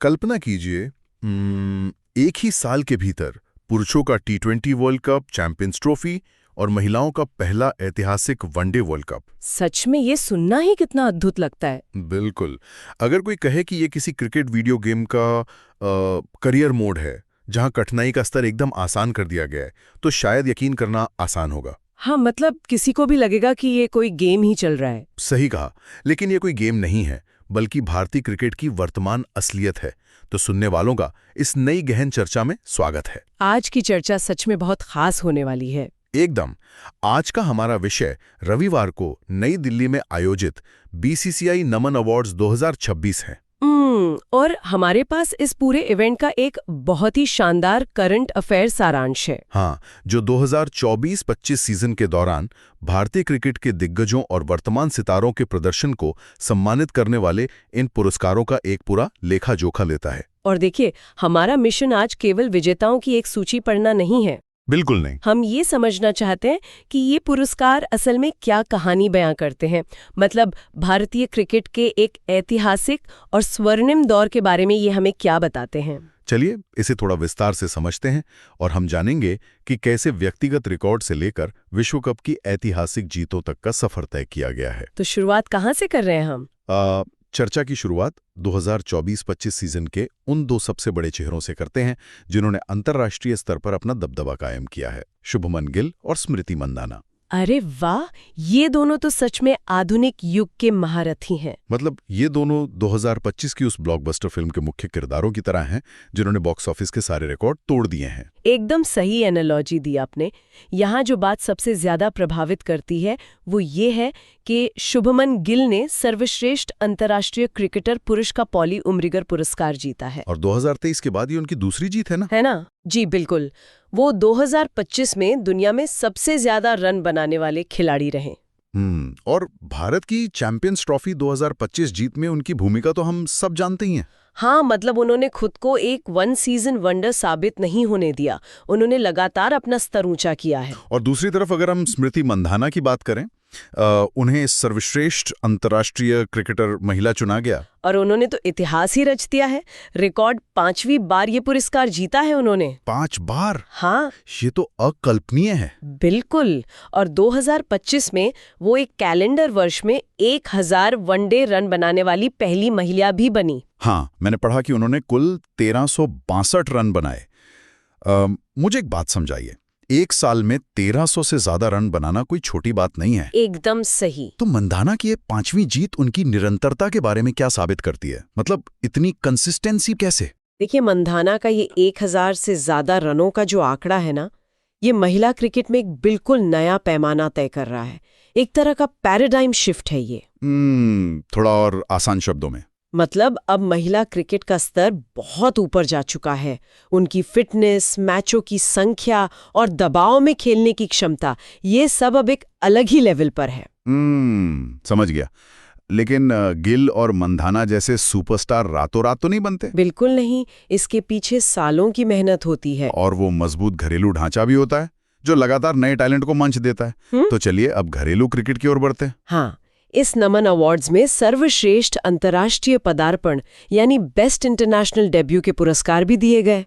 कल्पना कीजिए, एक ही साल के भीतर पुरुषों का T20 world cup, champions trophy और महिलाओं का पहला ऐतिहासिक वनडे वर्ल्ड कप। सच में ये सुनना ही कितना अद्भुत लगता है। बिल्कुल। अगर कोई कहे कि ये किसी क्रिकेट वीडियो गेम का करियर मोड है जहां कठिनाई का स्तर एकदम आसान कर दिया गया है, तो शायद यकीन करना आसान होगा। हाँ, मतलब किसी को भी लगेगा कि ये कोई गेम ही चल रहा है। सही कहा। लेकिन ये कोई गेम नहीं है, बल्कि भारतीय क्रिकेट की वर्तमान असलियत है। तो सुनने वालों का इस नई गहन चर्चा में स्वागत है। आज की चर्चा सच में बहुत खास होने वाली है। एकदम। आज का हमारा विषय रविवार को नई दिल्ली में आयोजित बीसीसीआई नमन अवार्ड्स 2026 है। और हमारे पास इस पूरे इवेंट का एक बहुत ही शानदार करंट अफेयर सारांश है। हाँ, जो 2024-25 सीजन के दौरान भारतीय क्रिकेट के दिग्गजों और वर्तमान सितारों के प्रदर्शन को सम्मानित करने वाले इन पुरस्कारों का एक पूरा लेखा जोखा लेता है। और देखिए, हमारा मिशन आज केवल विजेताओं की एक सूची पढ़ना नहीं है। बिल्कुल नहीं। हम ये समझना चाहते हैं कि ये पुरस्कार असल में क्या कहानी बयां करते हैं। मतलब भारतीय क्रिकेट के एक ऐतिहासिक और स्वर्णिम दौर के बारे में ये हमें क्या बताते हैं। चलिए इसे थोड़ा विस्तार से समझते हैं और हम जानेंगे कि कैसे व्यक्तिगत रिकॉर्ड से लेकर विश्व कप की ऐतिहासिक जीतों तक का सफर तय किया गया है। तो शुरुआत कहाँ से कर रहे हैं हम? चर्चा की शुरुआत 2024-25 सीजन के उन दो सबसे बड़े चेहरों से करते हैं जिन्होंने अंतर्राष्ट्रीय स्तर पर अपना दबदबा कायम किया है, शुभमन गिल और स्मृति मंदाना। अरे वाह, ये दोनों तो सच में आधुनिक युग के महारथी हैं। मतलब ये दोनों 2025 की उस ब्लॉकबस्टर फिल्म के मुख्य किरदारों की तरह हैं जिन्होंने बॉक्स ऑफिस के सारे रिकॉर्ड तोड़ दिए हैं। एकदम सही एनालॉजी दी आपने। यहाँ जो बात सबसे ज्यादा प्रभावित करती है वो ये है कि शुभमन गिल ने सर्वश्रेष्ठ अंतर्राष्ट्रीय क्रिकेटर पुरुष का पॉली उम्रिगर पुरस्कार जीता है। और 2023 के बाद ये उनकी दूसरी जीत है ना? है ना? जी बिल्कुल। वो 2025 में दुनिया में सबसे ज्यादा रन बनाने वाले खिलाड़ी रहे। और भारत की चैंपियंस ट्रॉफी 2025 जीत में उनकी भूमिका तो हम सब जानते ही हैं। हाँ, मतलब उन्होंने खुद को एक वन सीजन वंडर साबित नहीं होने दिया। उन्होंने लगातार अपना स्तर ऊंचा किया है। और दूसरी तरफ अगर हम स्मृति मंधाना की बात करें, उन्हें सर्वश्रेष्ठ अंतर्राष्ट्रीय क्रिकेटर महिला चुना गया। और उन्होंने तो इतिहास ही रच दिया है। रिकॉर्ड 5वीं बार ये पुरस्कार जीता है उन्होंने। 5 बार? हाँ, ये तो अकल्पनीय है। बिल्कुल। और 2025 में वो एक कैलेंडर वर्ष में 1000 वनडे रन बनाने वाली पहली महिला भी बनी। हाँ, मैंने पढ़ा कि उन्होंने कुल 1362 रन बनाए। मुझे एक बात समझाइए, एक साल में 1300 से ज्यादा रन बनाना कोई छोटी बात नहीं है। एकदम सही। तो मंधाना की ये 5वीं जीत उनकी निरंतरता के बारे में क्या साबित करती है? मतलब इतनी कंसिस्टेंसी कैसे? देखिए, मंधाना का ये 1000 से ज्यादा रनों का जो आंकड़ा है ना, ये महिला क्रिकेट में एक बिल्कुल नया पैमाना तय कर रहा है। एक तरह का पैराडाइम शिफ्ट है ये। थोड़ा और आसान शब्दों में? मतलब अब महिला क्रिकेट का स्तर बहुत ऊपर जा चुका है। उनकी फिटनेस, मैचों की संख्या और दबाव में खेलने की क्षमता, ये सब अब एक अलग ही लेवल पर है। समझ गया। लेकिन गिल और मंधाना जैसे सुपरस्टार रातों रात तो नहीं बनते? बिल्कुल नहीं। इसके पीछे सालों की मेहनत होती है। और वो मजबूत घरेलू ढांचा भी होता है जो लगातार नए टैलेंट को मंच देता है। तो चलिए अब घरेलू क्रिकेट की ओर बढ़ते हैं। हाँ, इस नमन अवार्ड्स में सर्वश्रेष्ठ अंतर्राष्ट्रीय पदार्पण यानी बेस्ट इंटरनेशनल डेब्यू के पुरस्कार भी दिए गए।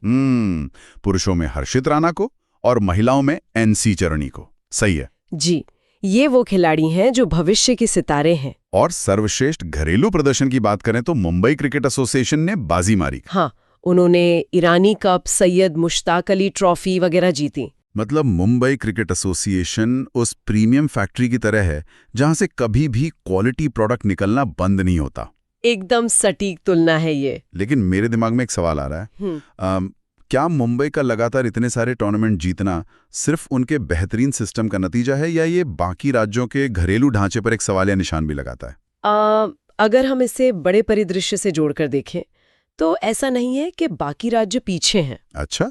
पुरुषों में हर्षित राणा को और महिलाओं में एनसी चरणी को। सही है जी, ये वो खिलाड़ी हैं जो भविष्य के सितारे हैं। और सर्वश्रेष्ठ घरेलू प्रदर्शन की बात करें तो मुंबई क्रिकेट एसोसिएशन ने बाजी मारी। हाँ, उन्होंने ईरानी कप, सैयद मुश्ताक अली ट्रॉफी वगैरह जीती। मतलब मुंबई क्रिकेट एसोसिएशन उस प्रीमियम फैक्ट्री की तरह है जहां से कभी भी क्वालिटी प्रोडक्ट निकलना बंद नहीं होता। एकदम सटीक तुलना है ये। लेकिन मेरे दिमाग में एक सवाल आ रहा है, क्या मुंबई का लगातार इतने सारे टूर्नामेंट जीतना सिर्फ उनके बेहतरीन सिस्टम का नतीजा है, या ये बाकी राज्यों के घरेलू ढांचे पर एक सवालिया निशान भी लगाता है? अगर हम इसे बड़े परिदृश्य से जोड़कर देखें तो ऐसा नहीं है कि बाकी राज्य पीछे हैं। अच्छा,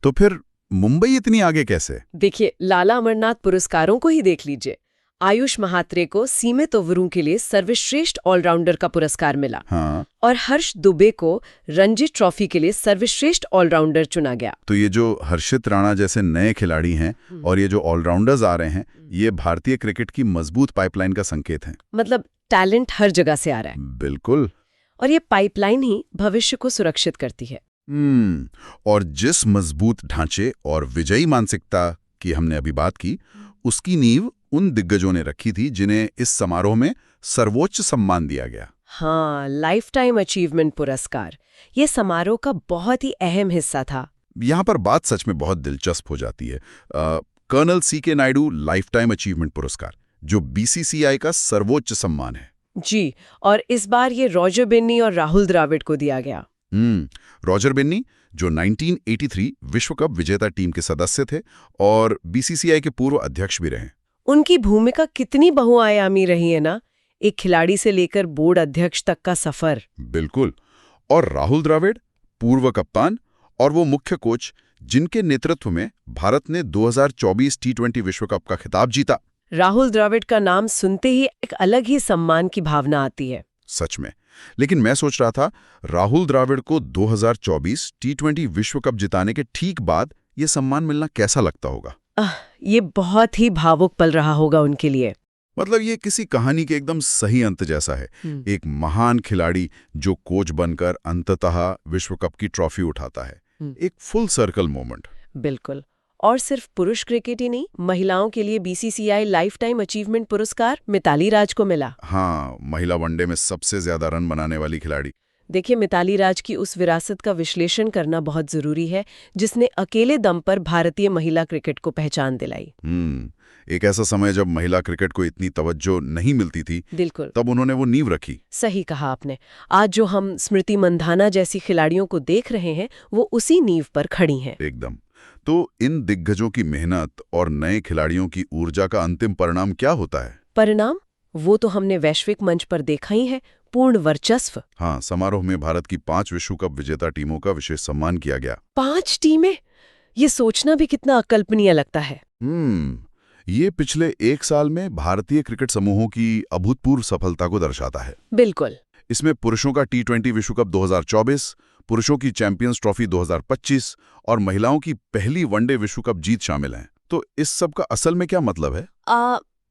तो फिर मुंबई इतनी आगे कैसे? देखिए, लाला अमरनाथ पुरस्कारों को ही देख लीजिए। आयुष महात्रे को सीमित ओवरों के लिए सर्वश्रेष्ठ ऑलराउंडर का पुरस्कार मिला। हाँ। और हर्ष दुबे को रणजी ट्रॉफी के लिए सर्वश्रेष्ठ ऑलराउंडर चुना गया। तो ये जो हर्षित राणा जैसे नए खिलाड़ी हैं और ये जो ऑलराउंडर्स आ रहे हैं, ये भारतीय क्रिकेट की मजबूत पाइपलाइन का संकेत है। मतलब टैलेंट हर जगह से आ रहा है। बिल्कुल। और ये पाइपलाइन ही भविष्य को सुरक्षित करती है। और जिस मजबूत ढांचे और विजयी मानसिकता की हमने अभी बात की, उसकी नींव उन दिग्गजों ने रखी थी जिन्हें इस समारोह में सर्वोच्च सम्मान दिया गया। हाँ, लाइफ टाइम अचीवमेंट पुरस्कार ये समारोह का बहुत ही अहम हिस्सा था। यहाँ पर बात सच में बहुत दिलचस्प हो जाती है। Colonel C.K. Naidu lifetime achievement पुरस्कार, जो BCCI का सर्वोच्च सम्मान है। जी, और इस बार ये रॉजर बिन्नी और राहुल द्रविड़ को दिया गया। रॉजर बिन्नी, जो 1983 विश्व कप विजेता टीम के सदस्य थे और BCCI के पूर्व अध्यक्ष भी रहे। उनकी भूमिका कितनी बहुआयामी रही है ना, एक खिलाड़ी से लेकर बोर्ड अध्यक्ष तक का सफर। बिल्कुल। और राहुल द्रविड़, पूर्व कप्तान और वो मुख्य कोच जिनके नेतृत्व में भारत ने 2024 T20 विश्व कप का खिताब जीता। राहुल द्रविड़ का नाम सुनते ही एक अलग ही सम्मान की भावना आती है। सच में। लेकिन मैं सोच रहा था, राहुल द्रविड़ को 2024 T20 विश्व कप जिताने के ठीक बाद ये सम्मान मिलना कैसा लगता होगा? ये बहुत ही भावुक पल रहा होगा उनके लिए। मतलब ये किसी कहानी के एकदम सही अंत जैसा है। एक महान खिलाड़ी जो कोच बनकर अंततः विश्व कप की ट्रॉफी उठाता है। एक फुल सर्कल मोमेंट। बिल्कुल। और सिर्फ पुरुष क्रिकेट ही नहीं, महिलाओं के लिए BCCI लाइफ टाइम अचीवमेंट पुरस्कार मिताली राज को मिला। हाँ, महिला वनडे में सबसे ज्यादा रन बनाने वाली खिलाड़ी। देखिए, मिताली राज की उस विरासत का विश्लेषण करना बहुत जरूरी है जिसने अकेले दम पर भारतीय महिला क्रिकेट को पहचान दिलाई। एक ऐसा समय जब महिला क्रिकेट को इतनी तवज्जो नहीं मिलती थी, बिल्कुल, तब उन्होंने वो नींव रखी। सही कहा आपने। आज जो हम स्मृति मंधाना जैसी खिलाड़ियों को देख रहे हैं, वो उसी नींव पर खड़ी हैं। एकदम। तो इन दिग्गजों की मेहनत और नए खिलाड़ियों की ऊर्जा का अंतिम परिणाम क्या होता है? परिणाम वो तो हमने वैश्विक मंच पर देखा ही है, पूर्ण वर्चस्व। हाँ, समारोह में भारत की 5 विश्व कप विजेता टीमों का विशेष सम्मान किया गया। 5 टीमें, ये सोचना भी कितना अकल्पनीय लगता है। ये पिछले 1 साल में भारतीय क्रिकेट समूहों की अभूतपूर्व सफलता को दर्शाता है। बिल्कुल। इसमें पुरुषों का T20 विश्व कप 2024, पुरुषों की चैंपियंस ट्रॉफी 2025 और महिलाओं की पहली वनडे विश्व कप जीत शामिल हैं। तो इस सब का असल में क्या मतलब है?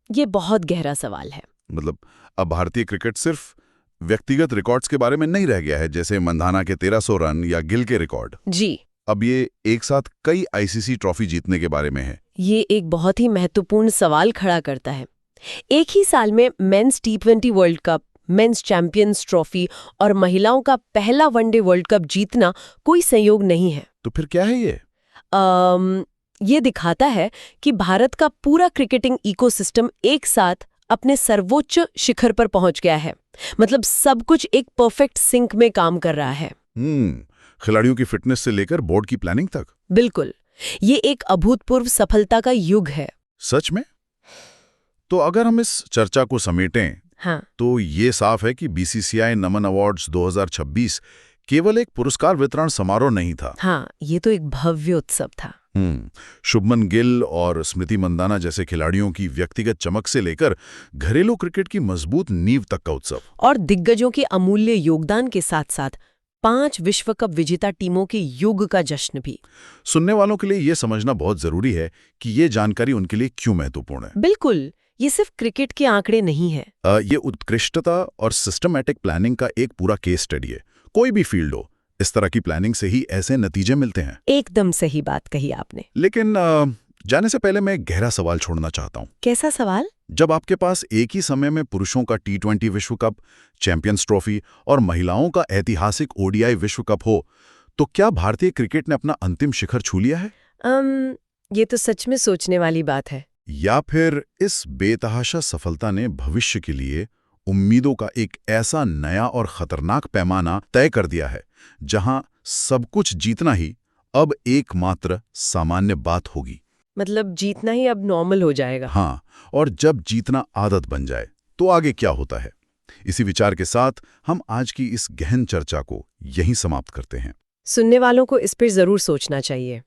ये बहुत गहरा सवाल है। मतलब अब भारतीय क्रिकेट सिर्फ व्यक्तिगत रिकॉर्ड्स के बारे में नहीं रह गया है, जैसे मंधाना के 1300 रन या गिल के रिकॉर्ड। जी। अब ये एक साथ कई ICC ट्रॉफी जीतने के बारे में है। ये एक बहुत ही महत्वपूर्ण सवाल खड़ा करता है। एक ही साल में men's T20 world cup, men's champions trophy और महिलाओं का पहला वनडे वर्ल्ड कप जीतना कोई संयोग नहीं है। तो फिर क्या है ये? ये दिखाता है कि भारत का पूरा क्रिकेटिंग इकोसिस्टम एक साथ अपने सर्वोच्च शिखर पर पहुंच गया है। मतलब सब कुछ एक परफेक्ट सिंक में काम कर रहा है। खिलाड़ियों की फिटनेस से लेकर बोर्ड की प्लानिंग तक। बिल्कुल, ये एक अभूतपूर्व सफलता का युग है। सच में? तो अगर हम इस चर्चा को समेटें, हाँ, तो ये साफ है कि BCCI नमन अवार्ड्स 2026 केवल एक पुरस्कार वितरण समारोह नहीं था। हाँ, ये तो एक भव्य उत्सव था। शुभमन गिल और स्मृति मंदाना जैसे खिलाड़ियों की व्यक्तिगत चमक से लेकर घरेलू क्रिकेट की मजबूत नींव तक का उत्सव। और दिग्गजों के अमूल्य योगदान के साथ साथ 5 विश्व कप विजेता टीमों के युग का जश्न भी। सुनने वालों के लिए यह समझना बहुत जरूरी है कि ये जानकारी उनके लिए क्यों महत्वपूर्ण है। बिल्कुल, ये सिर्फ क्रिकेट के आंकड़े नहीं है। ये उत्कृष्टता और सिस्टमैटिक प्लानिंग का एक पूरा केस स्टडी है। कोई भी फील्ड हो, इस तरह की प्लानिंग से ही ऐसे नतीजे मिलते हैं। एकदम सही बात कही आपने। लेकिन जाने से पहले मैं गहरा सवाल छोड़ना चाहता हूँ। कैसा सवाल? जब आपके पास एक ही समय में पुरुषों का T20 विश्व कप, चैंपियंस ट्रॉफी और महिलाओं का ऐतिहासिक ODI विश्व कप हो, तो क्या भारतीय क्रिकेट ने अपना अंतिम शिखर छू लिया है? ये तो सच में सोचने वाली बात है। या फिर इस बेतहाशा सफलता ने भविष्य के लिए उम्मीदों का एक ऐसा नया और खतरनाक पैमाना तय कर दिया है, जहां सब कुछ जीतना ही अब एकमात्र सामान्य बात होगी। मतलब जीतना ही अब नॉर्मल हो जाएगा। हाँ, और जब जीतना आदत बन जाए तो आगे क्या होता है? इसी विचार के साथ हम आज की इस गहन चर्चा को यहीं समाप्त करते हैं। सुनने वालों को इस पर जरूर सोचना चाहिए।